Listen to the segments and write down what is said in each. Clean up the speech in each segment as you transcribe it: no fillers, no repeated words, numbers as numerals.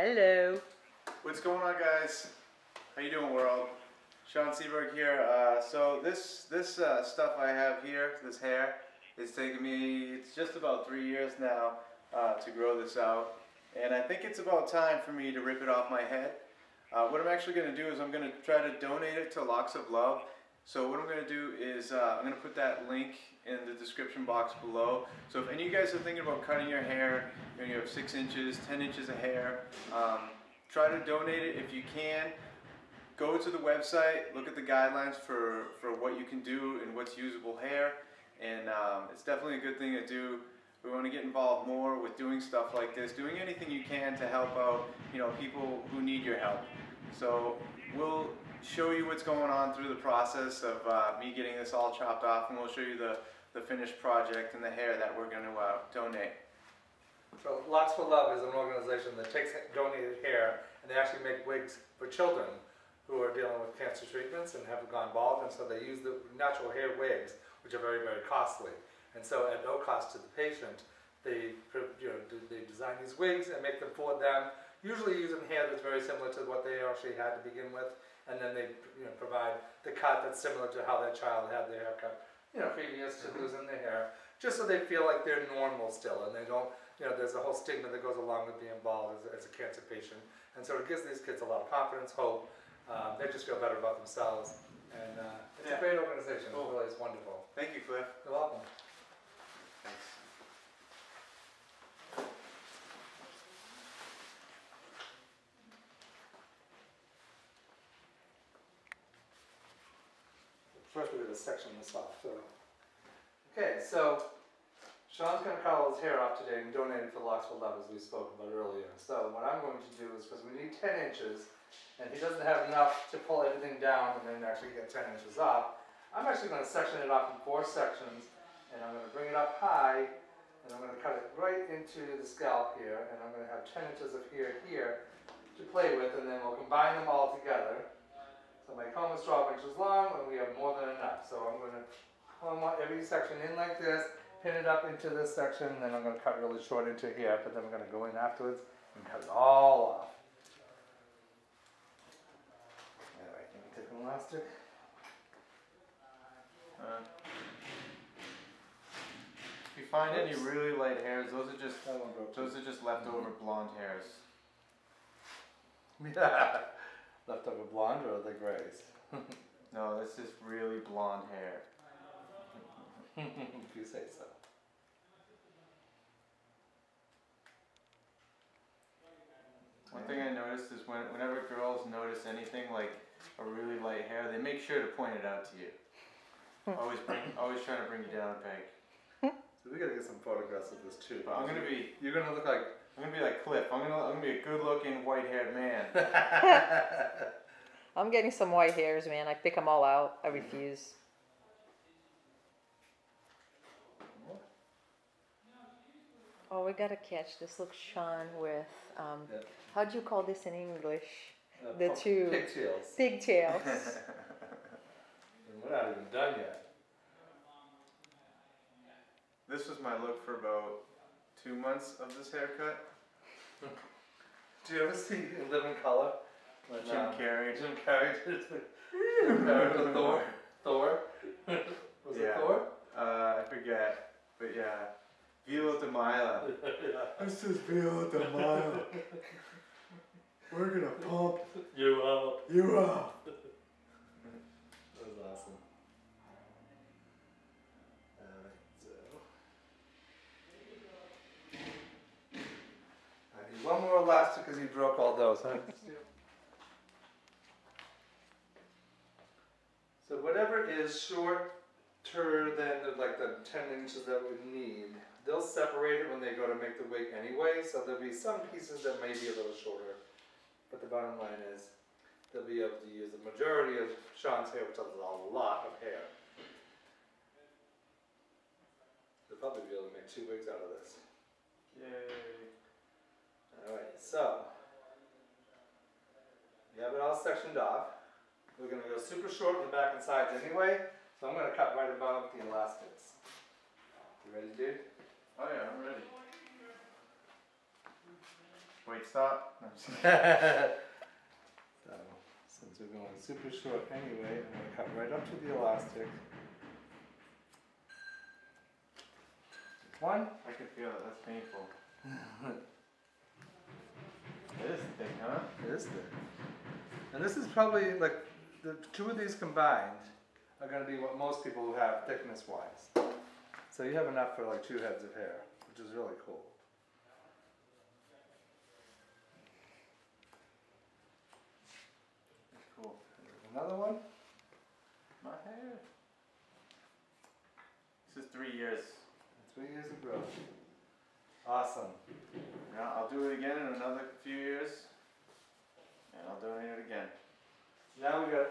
Hello. What's going on, guys? How you doing, world? Sean Seberg here. So this stuff I have here, this hair, it's taken me, it's just about 3 years now to grow this out. And I think it's about time for me to rip it off my head. What I'm actually going to do is I'm going to try to donate it to Locks of Love. So what I'm going to do is I'm going to put that link in the description box below. So if any of you guys are thinking about cutting your hair, you have 6 inches, 10 inches of hair, try to donate it if you can. Go to the website, look at the guidelines for what you can do and what's usable hair. And it's definitely a good thing to do. We want to get involved more with doing stuff like this, doing anything you can to help out, people who need your help. So we'll show you what's going on through the process of me getting this all chopped off, and we'll show you the finished project and the hair that we're going to donate. So Locks for Love is an organization that takes donated hair and they actually make wigs for children who are dealing with cancer treatments and have gone bald, and so they use the natural hair wigs, which are very, very costly. And so at no cost to the patient, they design these wigs and make them for them, usually using hair that's very similar to what they actually had to begin with, and then they provide the cut that's similar to how that child had their haircut previous to losing their hair, just so they feel like they're normal still, and they don't, there's a whole stigma that goes along with being bald as a cancer patient. And so it gives these kids a lot of confidence, hope. They just feel better about themselves, and it's a great organization. Cool. It really is wonderful. Thank you, Cliff. You're welcome. Thanks. First we're going to section this off. Okay, so Sean's going to cut all his hair off today and donate it for Locks for Love, as we spoke about earlier. So what I'm going to do is, because we need 10 inches, and he doesn't have enough to pull everything down and then actually get 10 inches off, I'm actually going to section it off in 4 sections, and I'm going to bring it up high, and I'm going to cut it right into the scalp here, and I'm going to have 10 inches of hair here to play with, and then we'll combine them all together. So my comb is 12 inches long, and we have more than enough. So I'm going to comb every section in like this, pin it up into this section, and then I'm going to cut really short into here, but then I'm going to go in afterwards and cut it all off. Alright, can we take an elastic? If you find any really light hairs, those are just leftover blonde hairs. Yeah. Leftover blonde or the grays? No, that's just really blonde hair. If you say so. One thing I noticed is whenever girls notice anything like a really light hair, they make sure to point it out to you. Always trying to bring you down a peg. So we gotta get some photographs of this too. But you're gonna look like Cliff. I'm gonna be a good-looking, white-haired man. I'm getting some white hairs, man. I pick them all out. I refuse. Oh, we gotta catch this. Look, Sean, with how do you call this in English? The two pigtails. Pigtails. We're not even done yet. This was my look for about 2 months of this haircut. Do you ever see In Living Color? When, Jim Carrey. Jim Carrey did Thor. Thor? Was it Thor? I forget. But yeah. Viola de Mila. This is Viola de Mila. We're gonna pump you up. You up. That was awesome. I need one more elastic because he broke all those, huh? So whatever is shorter than the 10 inches that we need, they'll separate it when they go to make the wig anyway, so there'll be some pieces that may be a little shorter. But the bottom line is, they'll be able to use the majority of Sean's hair, which is a lot of hair. They'll probably be able to make 2 wigs out of this. Yay. Alright, so, we have it all sectioned off. We're going to go super short on the back and sides anyway, so I'm going to cut right above the elastics. You ready, dude? Oh yeah, I'm ready. Wait, stop. No, I'm just kidding. So, since we're going super short anyway, I'm going to cut right up to the elastic. One. I can feel it. That's painful. It is thick, huh? It is thick. And this is probably like the two of these combined are going to be what most people who have thickness wise. So you have enough for like 2 heads of hair, which is really cool. Cool. Another one. My hair. This is 3 years. 3 years of growth. Awesome. Yeah, I'll do it again in another few years, and I'll donate it again. Now we got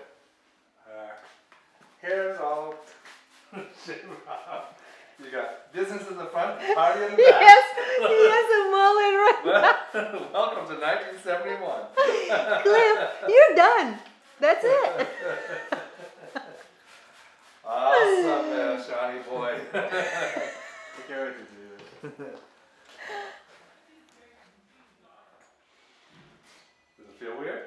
hairs all shit off. You got business in the front, party in the back. Yes, he has a mullet right now. Welcome to 1971. Cliff, you're done. That's it. Awesome, man, Shawnee boy. I can't wait to do this. Does it feel weird?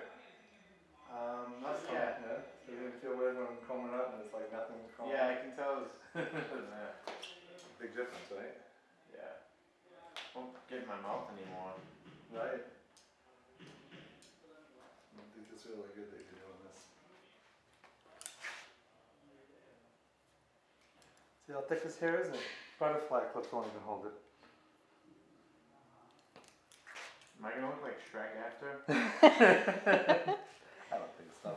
Not yet. Yeah. So you didn't feel weird when I'm combing up and it's like nothing combing Yeah, I up? can tell it's Big difference, right? yeah. Won't get in my mouth anymore. Right. I think it's really good that you're doing this. See how thick his hair is? A butterfly clips won't even hold it. Am I gonna look like Shrek after? I don't think so.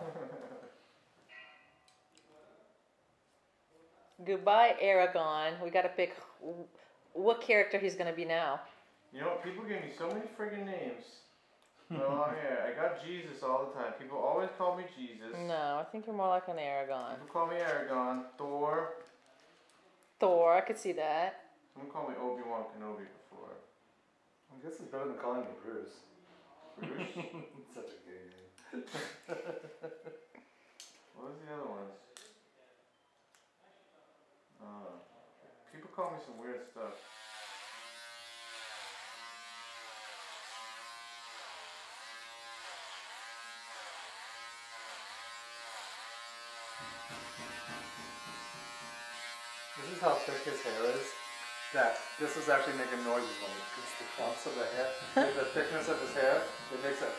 Goodbye, Aragon. We gotta pick what character he's gonna be now. You know what? People give me so many friggin' names. Oh yeah, I got Jesus all the time. People always call me Jesus. No, I think you're more like an Aragon. People call me Aragon, Thor. Thor, I could see that. Someone called me Obi-Wan Kenobi before. I guess it's better than calling me Bruce. Bruce? Such a gay name. What was the other ones? People call me some weird stuff. This is how thick his hair is. That this is actually making noises when it's the clumps of the hair. With the thickness of his hair, it makes it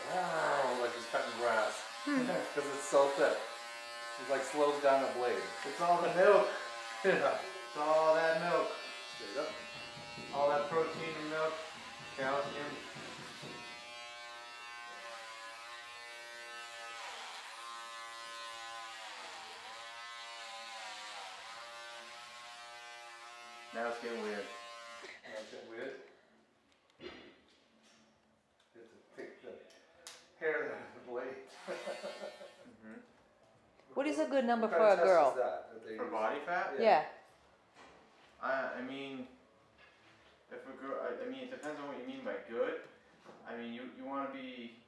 like he's cutting grass. Because it's so thick. It like slows down the blade. It's all the milk. Yeah. It's all that milk. Straight up. All that protein in milk. Calcium. Now it's getting weird. That's it weird. You have to take the hair out of the blade. What is a good number What for kind a of test girl? is that they For use? body fat? Yeah. I mean, if a girl, I mean, it depends on what you mean by good. I mean, you want to be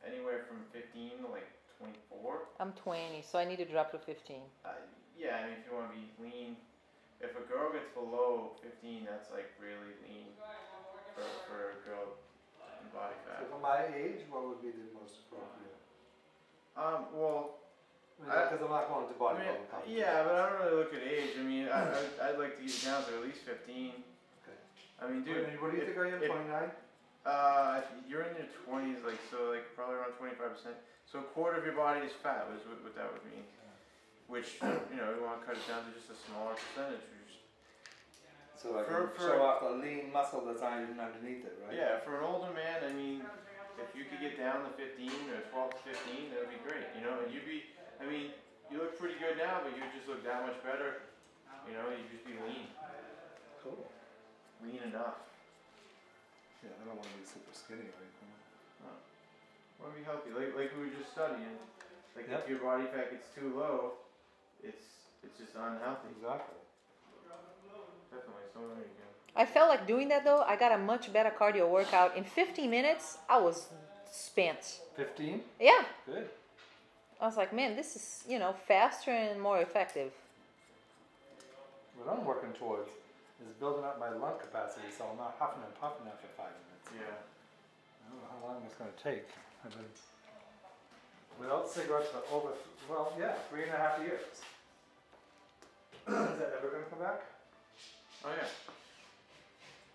anywhere from 15 to like 24. I'm 20, so I need to drop to 15. Yeah, I mean, if you want to be lean, if a girl gets below 15, that's like really lean for a girl in body So fat. for my age, what would be the most appropriate? Well, Because I'm not going to I bodybuilding mean, competition. yeah, but I don't really look at age. I mean, I'd like to get down to at least 15. Okay. I mean, dude. What do you think I am, 29? You're in your 20s, like, so, like, probably around 25%. So a quarter of your body is fat, is what that would mean. Which, you know, we want to cut it down to just a smaller percentage. So I can show off the lean muscle that's not even underneath it, right? Yeah, for an older man, I mean, if you could get down to 15 or 12 to 15, that would be great, you know? And you'd be, I mean, you look pretty good now, but you'd just look that much better. You know, you'd just be lean. Cool. Lean enough. Yeah, I don't want to be super skinny or anything. I want to be healthy, like we were just studying. Like, Yep. if your body fat gets too low, it's just unhealthy. Exactly. Definitely, so there you go. I felt like doing that though. I got a much better cardio workout. In 15 minutes, I was spent. 15? Yeah. Good. I was like, man, this is, you know, faster and more effective. What I'm working towards is building up my lung capacity so I'm not huffing and puffing after 5 minutes. Yeah. don't know how long it's going to take. I've been without cigarettes for over, well, yeah, 3.5 years. Is that ever going to come back? Oh yeah.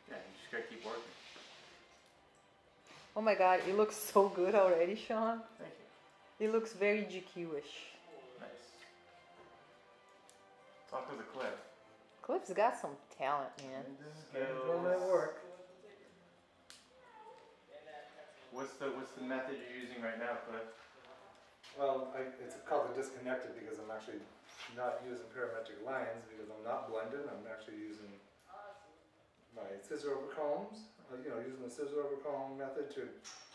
Yeah, you just gotta keep working. Oh my God, it looks so good already, Sean. Thank you. It looks very GQ-ish. Nice. Talk to the Cliff. Cliff's got some talent, man. Doing that work. What's the method you're using right now, Cliff? Well, it's called the disconnected because I'm actually not using parametric lines because I'm not blended. I'm actually using my scissor over combs. Using the scissor over comb method to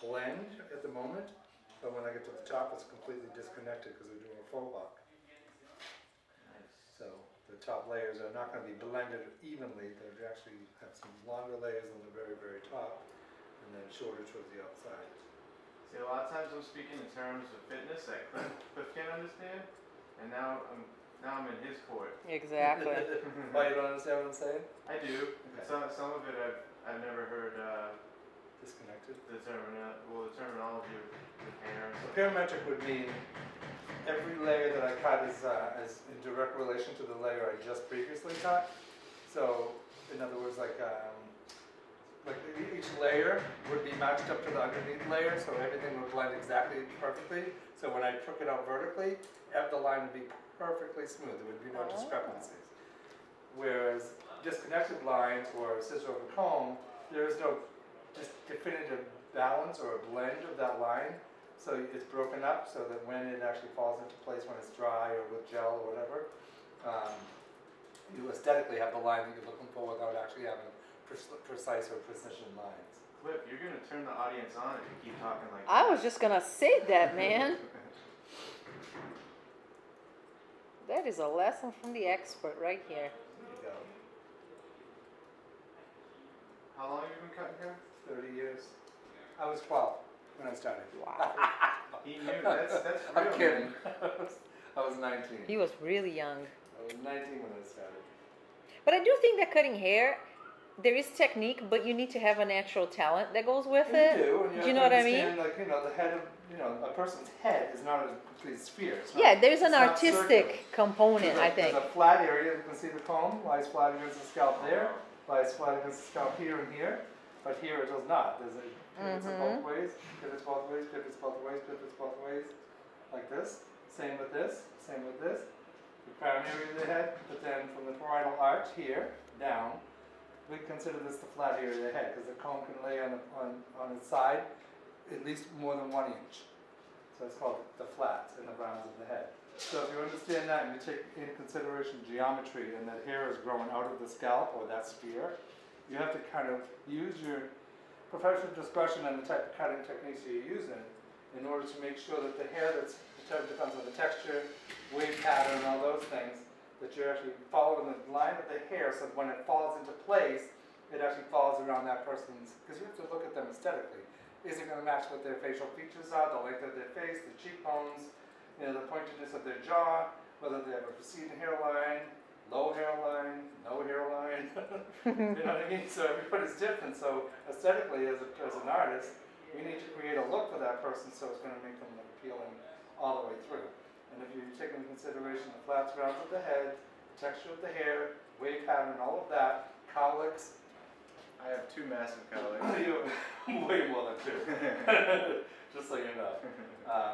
blend at the moment. But when I get to the top, it's completely disconnected because we're doing a faux lock. Nice. So the top layers are not going to be blended evenly. They actually have some longer layers on the very, very top and then shorter towards the outside. See, a lot of times I'm speaking in terms of fitness that Cliff can't understand, and now I'm in his court. Exactly. Why, you don't understand what I'm saying? I do. Okay. Some of it I've never heard Disconnected. the terminology of hair. So parametric would mean every layer that I cut is in direct relation to the layer I just previously cut. So, in other words, like each layer would be matched up to the underneath layer, so everything would blend exactly perfectly. So when I took it out vertically, the line would be perfectly smooth. There would be no discrepancies. Whereas disconnected lines or scissor over comb, there is no just definitive balance or a blend of that line. So it's broken up so that when it actually falls into place when it's dry or with gel or whatever, you aesthetically have the line that you're looking for without actually having precise or precision lines. Cliff, you're gonna turn the audience on if you keep talking like that. I was just gonna say that, man. That is a lesson from the expert right here. There you go. How long have you been cutting hair? 30 years. I was 12 when I started. Wow. He knew. That's real. I'm kidding. I was 19. He was really young. I was 19 when I started. But I do think that cutting hair, there is technique, but you need to have a natural talent that goes with it. You do, and Do you know what I mean? Like, the head of, a person's head is not a complete sphere. Yeah, there's an it's not artistic circular. component, I think. There's a flat area, you can see the comb, lies flat against the scalp there, lies flat against the scalp here and here, but here it does not. There's a pivots in both ways, pivots both ways, pivots both ways, pivots both ways, like this. Same with this, same with this. The crown area of the head, but then from the parietal arch here, down, we consider this the flat area of the head, because the comb can lay on its side at least more than 1 inch. So it's called the flats and the rounds of the head. So if you understand that and you take into consideration geometry and that hair is growing out of the scalp or that sphere, you have to kind of use your professional discretion and the type of cutting techniques you're using in order to make sure that the hair depends on the texture, wave pattern, and all those things, that you're actually following the line of the hair so that when it falls into place, it actually falls around that person's, because you have to look at them aesthetically. Is it going to match what their facial features are, the length of their face, the cheekbones, the pointedness of their jaw, whether they have a receding hairline, low hairline, no hairline. You know what I mean? So everybody's different. So aesthetically, as an artist, we need to create a look for that person so it's going to make them look appealing all the way through. And if you take into consideration the flats, rounds of the head, texture of the hair, wave pattern, all of that, cowlicks. I have 2 massive cowlicks. You have way more than 2. Just so you know.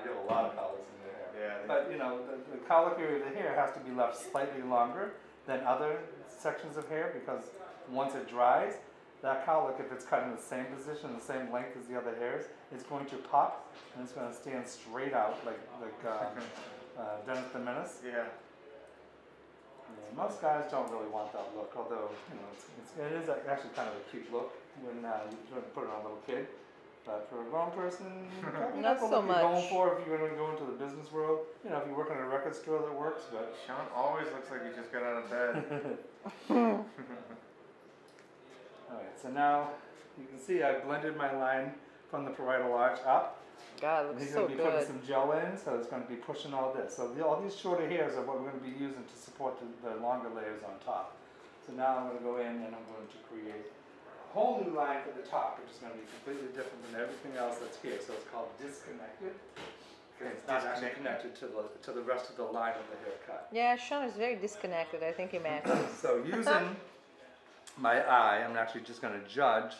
You have a lot of cowlicks in your hair. Yeah. But the cowlick area of the hair has to be left slightly longer than other sections of hair because once it dries, that cowlick, if it's cut in the same position, the same length as the other hairs, it's going to pop and it's going to stand straight out like Dennis the Menace. Yeah. Most guys don't really want that look, although it is actually kind of a cute look when you put it on a little kid. But for a grown person, probably Not the so look much. you're going for if you're going to go into the business world. If you work in a record store, that works. But Sean always looks like he just got out of bed. all right, so now you can see I blended my line from the parietal arch up. God, it And looks he's so going to be putting good. some gel in, so it's going to be pushing all this. So all these shorter hairs are what we're going to be using to support the longer layers on top. So now I'm going to go in and I'm going to create whole new line for the top, which is going to be completely different than everything else that's here. So it's called disconnected. Because it's not actually connected to the rest of the line of the haircut. Yeah, Sean is very disconnected. I think he matches. So using my eye, I'm actually just going to judge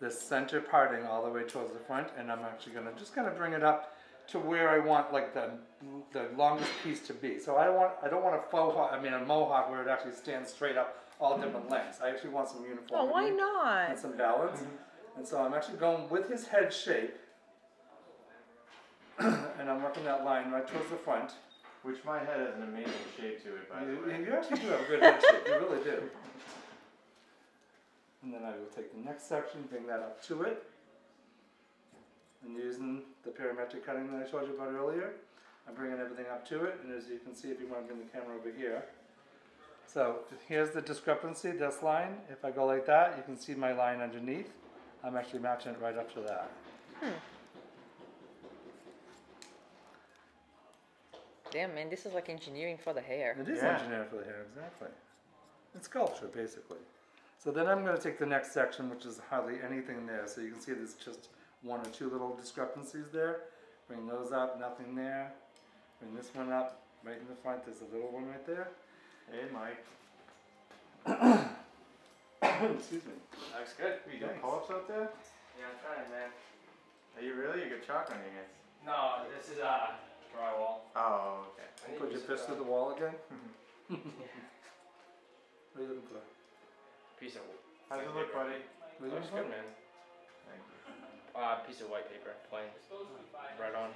this center parting all the way towards the front, and I'm actually going to just kind of bring it up to where I want like the longest piece to be. So I don't want a faux hawk, a mohawk where it actually stands straight up all different lengths. I actually want some uniformity. Oh, why not? And some balance. And so I'm actually going with his head shape, and I'm working that line right towards the front. Which my head has an amazing shape to it, by the way. You actually do have a good head shape. You really do. And then I will take the next section, bring that up to it. And using the parametric cutting that I told you about earlier, I'm bringing everything up to it. And as you can see, if you want to bring the camera over here. So here's the discrepancy, this line. If I go like that, you can see my line underneath. I'm actually matching it right up to that. Damn, man, this is like engineering for the hair. It is engineering for the hair, exactly. It's sculpture, basically. So then I'm going to take the next section, which is hardly anything there. So you can see there's just one or two little discrepancies there. Bring those up, nothing there. Bring this one up, right in the front. There's a little one right there. Hey, Mike. Excuse me. Looks good. You got pull-ups out there? Yeah, I'm trying, man. Are you really? You got chalk on your hands? No, this is drywall. Oh, okay. I need Put to your use fist a through the wall again. Yeah. What are you looking for? piece of. How's it look, buddy? What are you Looks looking good, man. Thank you. Piece of white paper, plain, right on.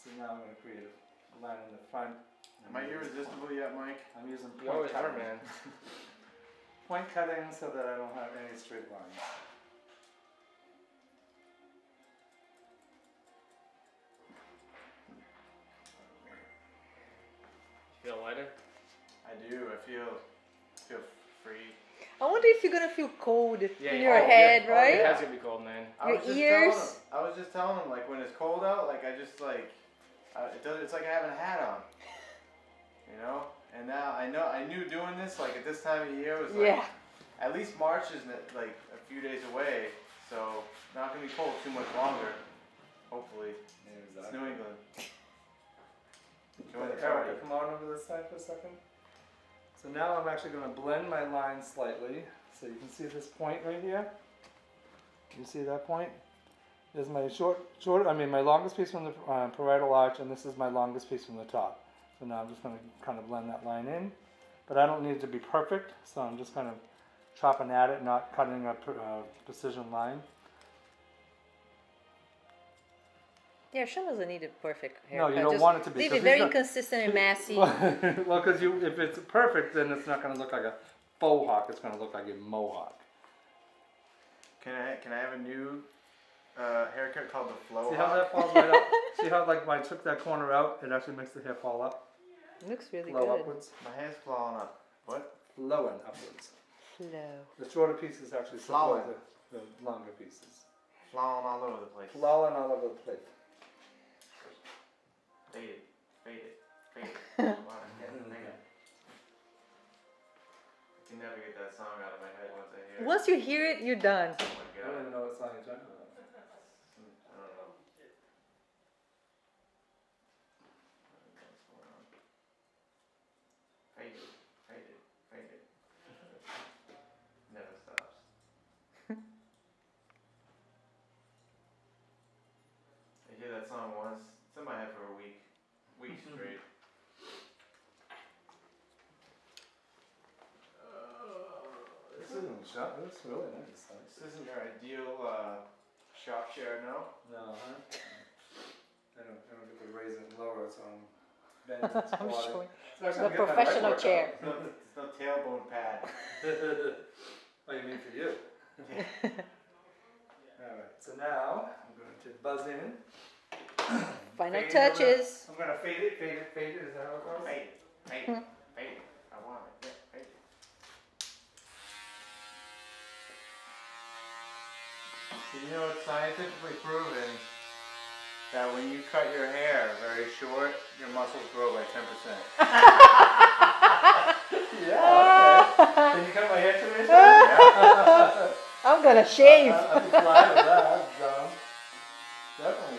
So now I'm going to create a line in the front. Am I irresistible yet, Mike? I'm using You point always are, cutting. man. Point cutting so that I don't have any straight lines. Feel lighter? I do. I feel free. I wonder if you're gonna feel cold Yeah, in yeah. your Oh, head, yeah. right? It has gonna be cold, man. Your ears? I was just telling him, like, when it's cold out, like, I just, like, it's like I have a hat on. You know? And now I knew doing this, like, at this time of year was, like, at least March is, like, a few days away, so not going to be cold too much longer, hopefully. Exactly. It's New England. Join the Erica, party. come on over this side for a second. So now I'm actually going to blend my line slightly. So you can see this point right here. You see that point? There's my my longest piece from the parietal arch, and this is my longest piece from the top. So now I'm just going to kind of blend that line in. But I don't need it to be perfect, so I'm just kind of chopping at it, not cutting a precision line. Yeah, Sean doesn't need a perfect No, haircut. you don't Just want it to be. leave 'cause it very he's not- inconsistent and messy. Well, because if it's perfect, then it's not going to look like a faux hawk. It's going to look like a mohawk. Can I have a new haircut called the flow See how hawk? that falls right up? See how, like, when I took that corner out, it actually makes the hair fall up? Looks really Flow good. upwards? My hair's flowing up. What? Flowing upwards. Flow. The shorter pieces actually support the longer pieces. Flowing all over the place. Flowing all over the plate. Fade it. Fade it. Fade it. Fade it. I can never get that song out of my head once I hear it. Once you hear it, you're done. Oh my I God. don't even know what song you're talking about. I don't know. What's going on? Fade it. Fade it. Fade it. Never stops. I hear that song once. It's in my head for a week. Week straight. This is really nice. This isn't your ideal shop chair, no? No, huh? I don't get to raise it and lower it, so I'm bending and I'm squatting. showing. It's actually The getting my professional leg chair. workout. It's no tailbone pad. Oh, you mean for you? Alright, so now I'm going to buzz in. Final Fade it touches. I'm going to fade it, fade it, fade it. Is that how it goes? Fade it. Fade it. Fade it. I want it. Yeah, fade it. So you know it's scientifically proven that when you cut your hair very short, your muscles grow by 10%. Yeah, okay. Can you cut my hair today? gonna shave. I'd be glad of that, John. Definitely.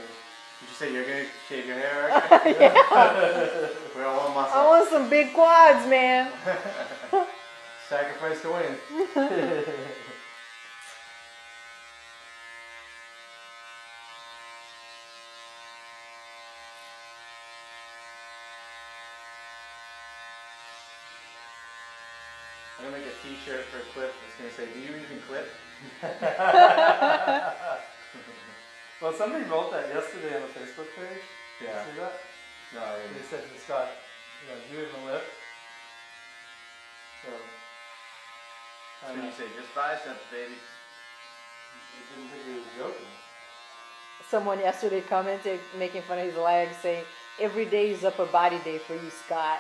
Did you say you're gonna shave your hair? Yeah. We're all on I muscle. want some big quads, man. Sacrifice to win. I'm gonna make a t-shirt for a clip that's gonna say, do you even clip? Well, somebody wrote that yesterday on the Facebook page. Yeah. See that? No, I They didn't. said it's got, do you even lift? So, So you say, just biceps, baby. I didn't think he was joking. Someone yesterday commented, making fun of his legs, saying, "Every day is upper body day for you, Scott."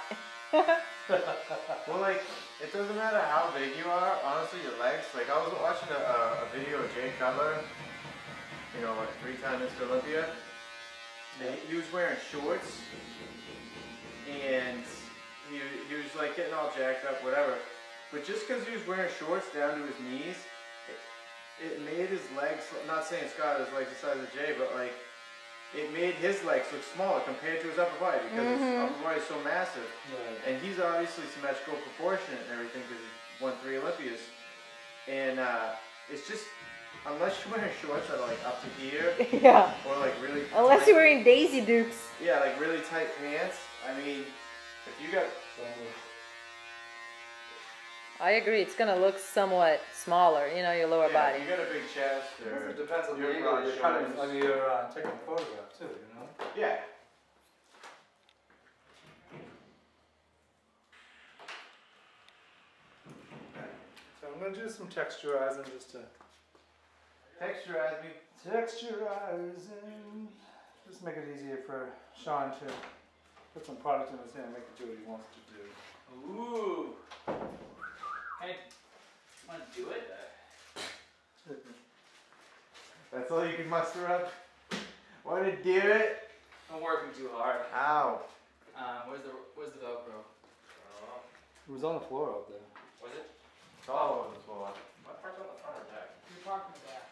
Well, like, it doesn't matter how big you are, honestly, your legs. Like, I was watching a video of Jay Cutler, you know, like 3-time Mr. Olympia. And he was wearing shorts, and he was like getting all jacked up, whatever. But just because he was wearing shorts down to his knees, it made his legs, not saying Scott has legs the size of Jay, but like, it made his legs look smaller compared to his upper body because his upper body is so massive. Right. And he's obviously symmetrical proportionate and everything because he won 3 Olympias. And it's just, unless you're wearing shorts that are like up to here, Yeah. or like really Unless tight, you're wearing Daisy Dukes. yeah, like really tight pants. I mean, if you got, I agree. It's gonna look somewhat smaller, you know, your lower yeah, body. if you got a big chest or It depends on the your angle broad you're cutting, shoulders. when you're taking a photograph too, you know? Yeah. So I'm going to do some texturizing just to Texturize me. texturizing. Just make it easier for Sean to put some product in his hand and make it do what he wants to do. Ooh. Hey, want to do it? That's all you can muster up? Want to do it? I'm working too hard. Ow. Where's the Velcro? It was on the floor out there. Was it? It's all over the floor. What part's on the front or back? You're parking the back.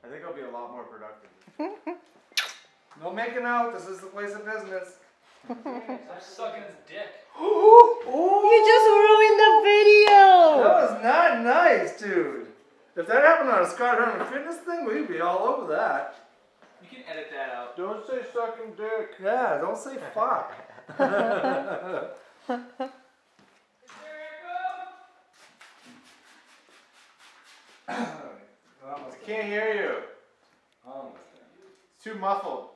I think I'll be a lot more productive. No making out. This is the place of business. I'm sucking his dick. You just ruined the video! That was not nice, dude. If that happened on a Scott Herman fitness thing, we'd be all over that. You can edit that out. Don't say sucking dick. Yeah, don't say fuck. I can't hear you. Almost It's too muffled.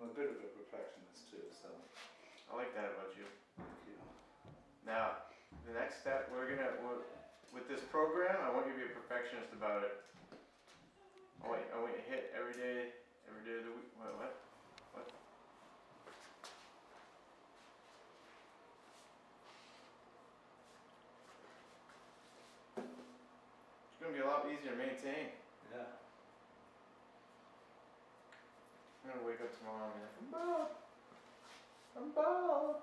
I'm a bit of a perfectionist too, so. I like that about you. Thank you. Now, the next step, with this program, I want you to be a perfectionist about it. I want you to hit every day of the week. What? It's gonna be a lot easier to maintain. Yeah. I'm gonna wake up tomorrow and be like, I'm bald.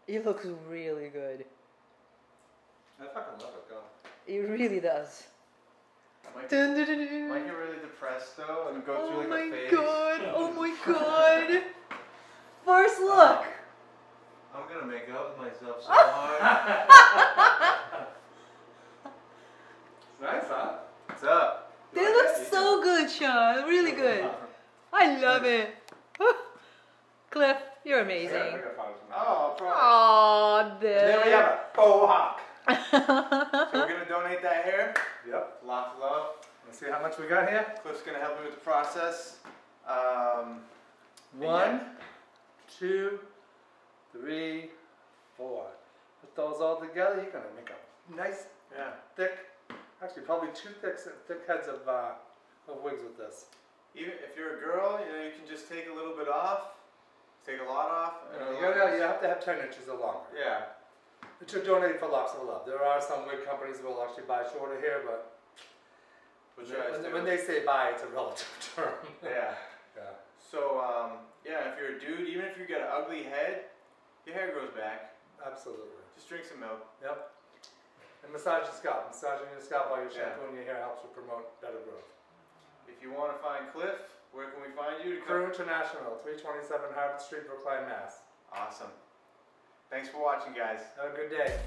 It looks really good. I fucking love it, go. It really does. I might Dun, dun, dun, dun. get really depressed though and go Oh through my like a phase. god! Oh my god! First look! I'm gonna make out with myself so hard. Nice, huh? What's up? They look so good, Sean. Really good. I love it. Cliff, you're amazing. Oh, probably. Aww, There we there. have it. Faux hawk. So we're gonna donate that hair. Yep. Lots of love. Let's see how much we got here. Cliff's gonna help me with the process. 1, 2, 3, 4. Put those all together, you're gonna make a nice, thick, actually probably 2 thick heads of wigs with this. Even if you're a girl, you can just take a little bit off, take a lot off. And You have to have 10 inches or longer. Yeah. To donate for lots of love. There are some wig companies that will actually buy shorter hair, but when they say buy, it's a relative term. Yeah. Yeah. So yeah, if you're a dude, even if you got an ugly head, your hair grows back. Absolutely. Just drink some milk. Yep. And massage your scalp. Massaging your scalp while you're shampooing your hair helps to promote better growth. If you want to find Cliff, where can we find you? Crew International, 327 Harvard Street, Brookline, Mass. Awesome. Thanks for watching, guys. Have a good day.